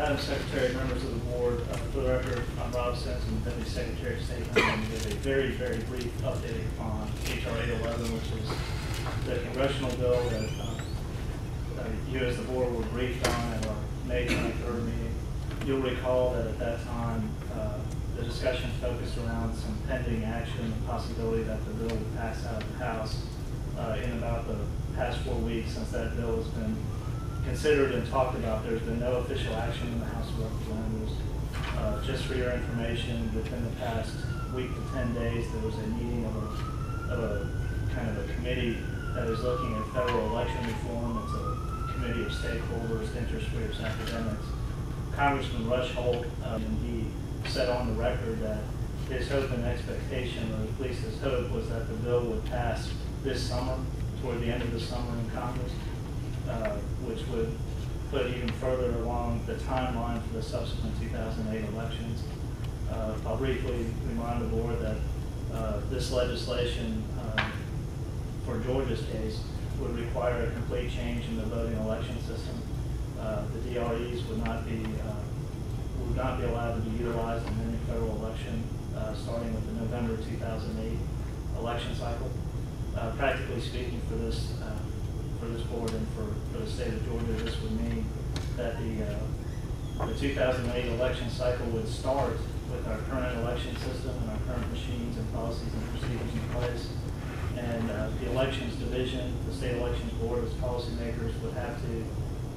Madam Secretary, members of the board, for the record, I'm Rob Simpson, Deputy Secretary of State. I'm going to give a very, very brief update on H.R. 811, which is the congressional bill that you as the board were briefed on at our May 23rd meeting. You'll recall that at that time, the discussion focused around some pending action, the possibility that the bill would pass out of the House in about the past 4 weeks since that bill has been considered and talked about. There's been no official action in the House of Representatives. Just for your information, within the past week to 10 days, there was a meeting of a kind of a committee that is looking at federal election reform. It's a committee of stakeholders, interest groups, academics. Congressman Holt, and he said on the record that his hope and expectation, or at least his hope, was that the bill would pass this summer, toward the end of the summer in Congress, which would put even further along the timeline for the subsequent 2008 elections. I'll briefly remind the board that this legislation for Georgia's case would require a complete change in the voting election system. The DREs would not be allowed to be utilized in any federal election starting with the November 2008 election cycle. Practically speaking, for this board and for the state of Georgia, this would mean that the 2008 election cycle would start with our current election system and our current machines and policies and procedures in place. And the elections division, the state elections board, as policymakers, would have to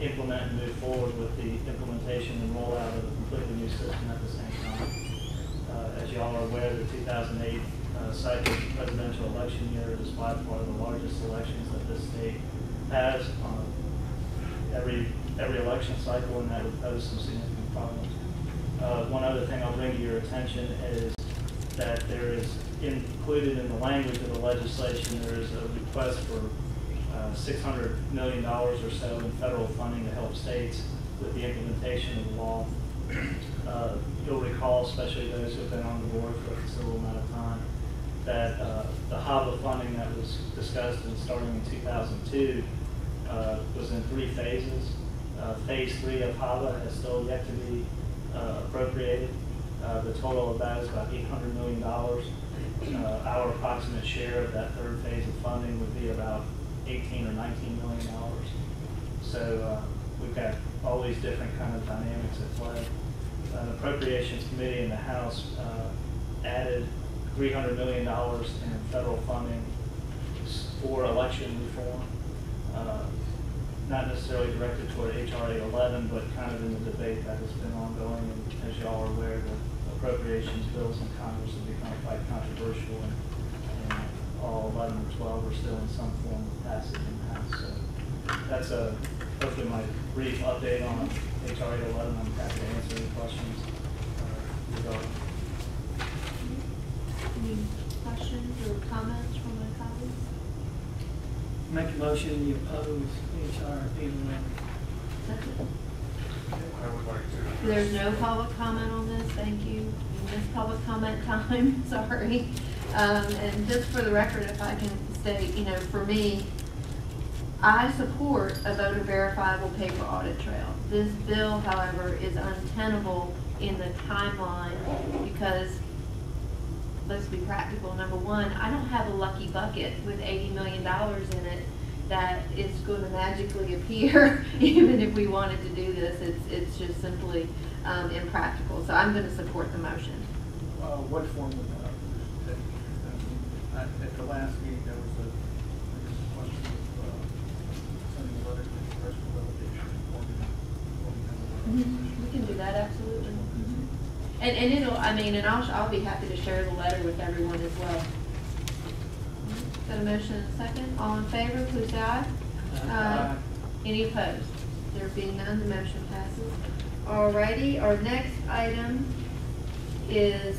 implement and move forward with the implementation and rollout of a completely new system at the same time. As you all are aware, the 2008 cycle presidential election year is by far the largest elections that this state has on every election cycle, and that would pose some significant problems. One other thing I'll bring to your attention is that there is included in the language of the legislation, there is a request for $600 million or so in federal funding to help states with the implementation of the law. You'll recall, especially those who have been on the board for a considerable amount of time, that the HAVA funding that was discussed and starting in 2002 was in 3 phases. Phase 3 of HAVA has still yet to be appropriated. The total of that is about $800 million. Our approximate share of that 3rd phase of funding would be about $18 or $19 million. So we've got all these different kind of dynamics at play. An Appropriations Committee in the House added $300 million in federal funding for election reform, not necessarily directed toward H.R. 811, but kind of in the debate that has been ongoing. And as you all are aware, the appropriations bills in Congress have become quite controversial, and all 11 or 12 are still in some form of passage in the House. So that's hopefully my brief update on H.R. 811. I'm happy to answer any questions regarding. Any questions or comments from my colleagues? Make a motion, you oppose H.R. 811. I would like to. There's no public comment on this. Thank you. You missed public comment time. Sorry. And just for the record, if I can state, for me, I support a voter verifiable paper audit trail. This bill, however, is untenable in the timeline because, let's be practical, number one, I don't have a lucky bucket with $80 million in it that is going to magically appear even if we wanted to do this. It's just simply impractical. So I'm going to support the motion. What form would that take? At the last meeting, there was a question of sending a letter to the congressional delegation. We can do that, absolutely. And it'll, and I'll be happy to share the letter with everyone as well. Got a motion and a second. All in favor, please say aye. Aye. Any opposed? There being none, the motion passes. Alrighty, our next item is